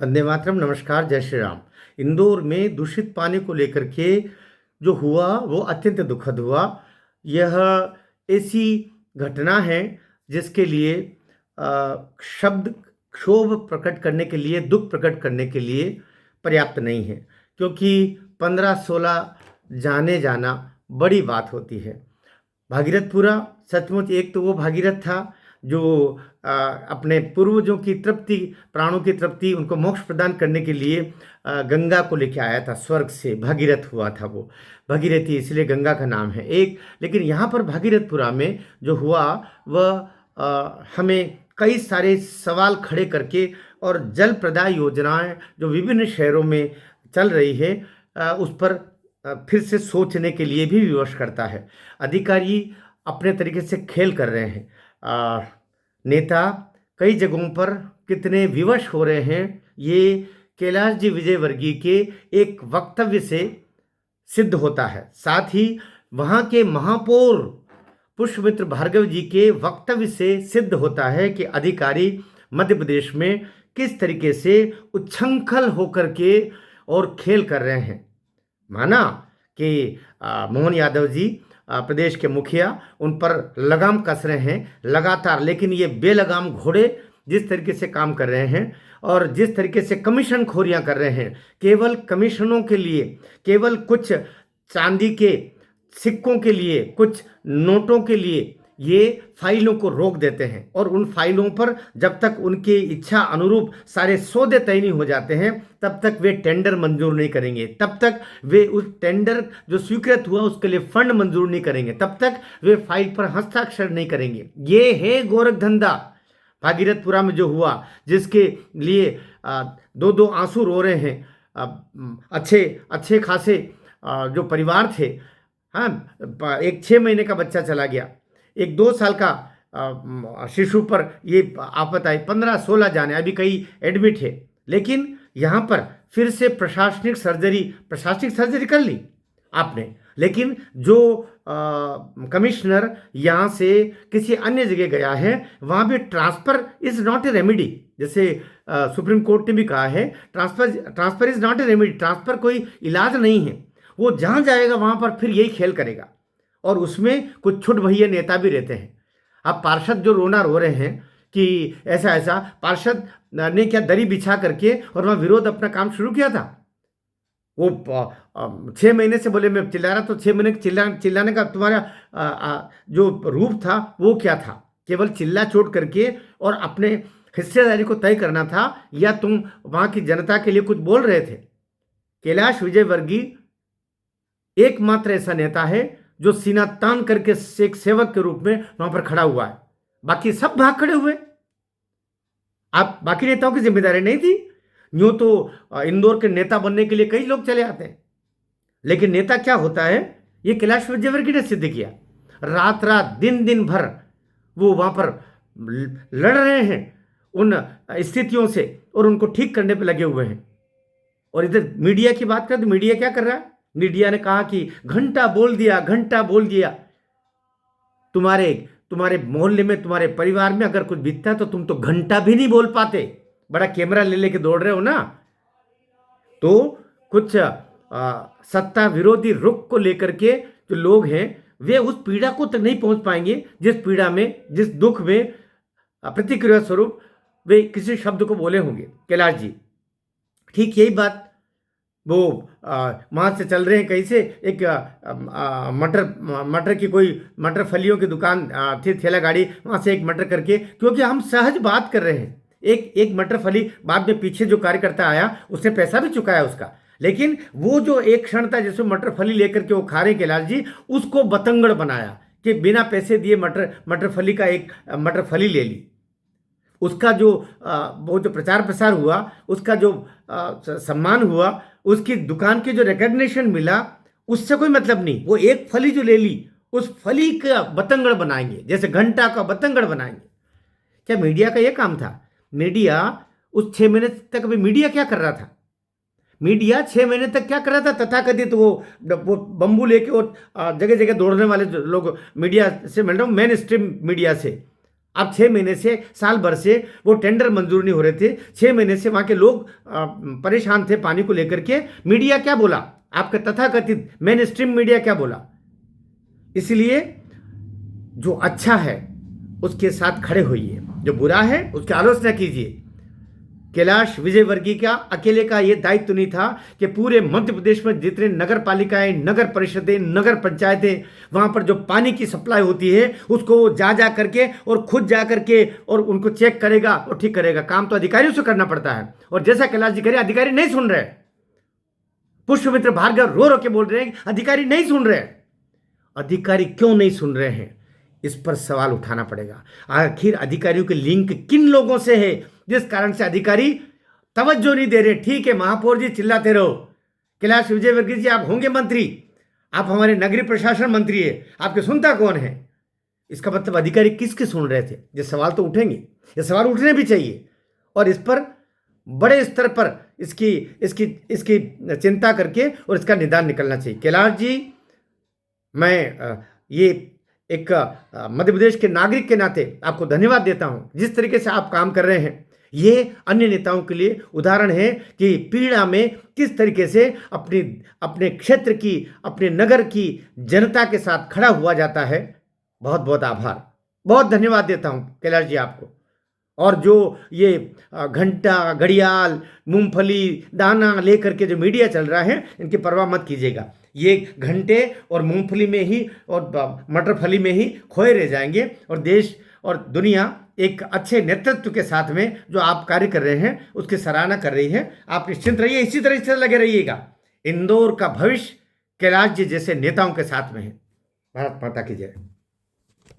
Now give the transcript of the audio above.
वंदे मातरम। नमस्कार, जय श्री राम। इंदौर में दूषित पानी को लेकर के जो हुआ वो अत्यंत दुखद हुआ। यह ऐसी घटना है जिसके लिए शब्द क्षोभ प्रकट करने के लिए, दुख प्रकट करने के लिए पर्याप्त नहीं है, क्योंकि 15-16 जाने जाना बड़ी बात होती है। भागीरथपुरा सचमुच एक तो वो भागीरथ था जो अपने पूर्वजों की तृप्ति, प्राणों की तृप्ति, उनको मोक्ष प्रदान करने के लिए गंगा को लेके आया था स्वर्ग से। भागीरथ हुआ था वो, भगीरथी, इसलिए गंगा का नाम है एक। लेकिन यहाँ पर भागीरथपुरा में जो हुआ वह हमें कई सारे सवाल खड़े करके, और जल प्रदाय योजनाएं जो विभिन्न शहरों में चल रही है उस पर फिर से सोचने के लिए भी विवश करता है। अधिकारी अपने तरीके से खेल कर रहे हैं। नेता कई जगहों पर कितने विवश हो रहे हैं, ये कैलाश जी विजयवर्गीय के एक वक्तव्य से सिद्ध होता है। साथ ही वहाँ के महापौर पुष्पमित्र भार्गव जी के वक्तव्य से सिद्ध होता है कि अधिकारी मध्य प्रदेश में किस तरीके से उच्छृंखल होकर के और खेल कर रहे हैं। माना कि मोहन यादव जी प्रदेश के मुखिया, उन पर लगाम कस रहे हैं लगातार, लेकिन ये बेलगाम घोड़े जिस तरीके से काम कर रहे हैं और जिस तरीके से कमीशन खोरियां कर रहे हैं, केवल कमीशनों के लिए, केवल कुछ चांदी के सिक्कों के लिए, कुछ नोटों के लिए ये फाइलों को रोक देते हैं, और उन फाइलों पर जब तक उनकी इच्छा अनुरूप सारे सौदे तय नहीं हो जाते हैं तब तक वे टेंडर मंजूर नहीं करेंगे, तब तक वे उस टेंडर जो स्वीकृत हुआ उसके लिए फंड मंजूर नहीं करेंगे, तब तक वे फाइल पर हस्ताक्षर नहीं करेंगे। ये है गोरख धंधा भागीरथपुरा में जो हुआ, जिसके लिए दो दो आंसू रो रहे हैं अच्छे अच्छे खासे जो परिवार थे। हाँ, एक 6 महीने का बच्चा चला गया, एक 2 साल का शिशु पर ये आफत आई, 15-16 जाने, अभी कई एडमिट है। लेकिन यहाँ पर फिर से प्रशासनिक सर्जरी कर ली आपने, लेकिन जो कमिश्नर यहाँ से किसी अन्य जगह गया है वहाँ भी transfer is not a remedy. जैसे सुप्रीम कोर्ट ने भी कहा है, transfer is not a remedy, transfer कोई इलाज नहीं है। वो जहाँ जाएगा वहाँ पर फिर यही खेल करेगा, और उसमें कुछ छुट भैया नेता भी रहते हैं। अब पार्षद जो रोना रो रहे हैं कि ऐसा ऐसा, पार्षद ने क्या दरी बिछा करके और वहाँ विरोध अपना काम शुरू किया था। वो 6 महीने से बोले मैं चिल्ला रहा, तो 6 महीने चिल्लाने का तुम्हारा जो रूप था वो क्या था? केवल चिल्ला चोट करके और अपने हिस्सेदारी को तय करना था, या तुम वहाँ की जनता के लिए कुछ बोल रहे थे? कैलाश विजयवर्गीय एकमात्र ऐसा नेता है जो सीना तान करके एक सेवक के रूप में वहां पर खड़ा हुआ है, बाकी सब भाग खड़े हुए। आप बाकी नेताओं की जिम्मेदारी नहीं थी? यूं तो इंदौर के नेता बनने के लिए कई लोग चले आते हैं, लेकिन नेता क्या होता है ये कैलाश विजयवर्गीय ने सिद्ध किया। रात रात दिन दिन भर वो वहां पर लड़ रहे हैं उन स्थितियों से, और उनको ठीक करने पर लगे हुए हैं। और इधर मीडिया की बात करें तो मीडिया क्या कर रहा है? मीडिया ने कहा कि घंटा बोल दिया, घंटा बोल दिया। तुम्हारे मोहल्ले में, तुम्हारे परिवार में अगर कुछ बीतता है तो तुम तो घंटा भी नहीं बोल पाते, बड़ा कैमरा ले लेके दौड़ रहे हो ना। तो कुछ सत्ता विरोधी रुख को लेकर के जो लोग हैं वे उस पीड़ा को तक नहीं पहुंच पाएंगे जिस पीड़ा में, जिस दुख में प्रतिक्रिया स्वरूप वे किसी शब्द को बोले होंगे कैलाश जी। ठीक यही बात वो वहाँ से चल रहे हैं कहीं से, एक मटर की कोई मटर फलियों की दुकान थी, ठेला गाड़ी, वहाँ से एक मटर करके, क्योंकि हम सहज बात कर रहे हैं। एक मटर फली, बाद में पीछे जो कार्यकर्ता आया उसने पैसा भी चुकाया उसका, लेकिन वो जो एक क्षण था जिसमें मटर फली लेकर के वो खा रहे कैलाश जी, उसको बतंगड़ बनाया कि बिना पैसे दिए मटर फली का एक मटर फली ले ली। उसका जो वो जो प्रचार प्रसार हुआ, उसका जो सम्मान हुआ, उसकी दुकान की जो रिकग्निशन मिला, उससे कोई मतलब नहीं। वो एक फली जो ले ली उस फली का बतंगड़ बनाएंगे, जैसे घंटा का बतंगड़ बनाएंगे। क्या मीडिया का ये काम था? मीडिया उस 6 महीने तक अभी मीडिया क्या कर रहा था? मीडिया 6 महीने तक क्या कर रहा था? तथाकथित वो बम्बू लेके वो जगह जगह दौड़ने वाले लोग मीडिया से, मिल रहा हूँ मेन स्ट्रीम मीडिया से, अब 6 महीने से, साल भर से वो टेंडर मंजूर नहीं हो रहे थे। 6 महीने से वहाँ के लोग परेशान थे पानी को लेकर के। मीडिया क्या बोला? आपका तथाकथित मेन स्ट्रीम मीडिया क्या बोला? इसलिए जो अच्छा है उसके साथ खड़े होइए, जो बुरा है उसकी आलोचना कीजिए। कैलाश विजयवर्गीय का अकेले का यह दायित्व नहीं था कि पूरे मध्य प्रदेश में जितने नगर पालिकाएं, नगर परिषदें, नगर पंचायतें, वहां पर जो पानी की सप्लाई होती है उसको वो जा करके और खुद जा करके और उनको चेक करेगा और ठीक करेगा। काम तो अधिकारियों से करना पड़ता है। और जैसा कैलाश जी करे, अधिकारी नहीं सुन रहे। पुष्पमित्र भार्गव रो रो के बोल रहे हैं अधिकारी नहीं सुन रहे। अधिकारी क्यों नहीं सुन रहे हैं, इस पर सवाल उठाना पड़ेगा। आखिर अधिकारियों के लिंक किन लोगों से है जिस कारण से अधिकारी तवज्जो नहीं दे रहे? ठीक है महापौर जी चिल्लाते रहो, कैलाश विजयवर्गीय जी आप होंगे मंत्री, आप हमारे नगरीय प्रशासन मंत्री है, आपके सुनता कौन है? इसका मतलब अधिकारी किसके सुन रहे थे? ये सवाल तो उठेंगे, ये सवाल उठने भी चाहिए और इस पर बड़े स्तर पर इसकी इसकी इसकी चिंता करके और इसका निदान निकलना चाहिए। कैलाश जी, मैं ये एक मध्य प्रदेश के नागरिक के नाते आपको धन्यवाद देता हूं। जिस तरीके से आप काम कर रहे हैं ये अन्य नेताओं के लिए उदाहरण है कि पीड़ा में किस तरीके से अपने क्षेत्र की, अपने नगर की जनता के साथ खड़ा हुआ जाता है। बहुत बहुत आभार, बहुत धन्यवाद देता हूं कैलाश जी आपको। और जो ये घंटा, घड़ियाल, मूंगफली, दाना लेकर के जो मीडिया चल रहा है इनकी परवाह मत कीजिएगा। ये घंटे और मूंगफली में ही और मटर फली में ही खोए रह जाएंगे और देश और दुनिया एक अच्छे नेतृत्व के साथ में जो आप कार्य कर रहे हैं उसकी सराहना कर रही है। आप निश्चिंत रहिए, इसी तरह से लगे रहिएगा। इंदौर का भविष्य कैलाश जी जैसे नेताओं के साथ में है। भारत माता की जय।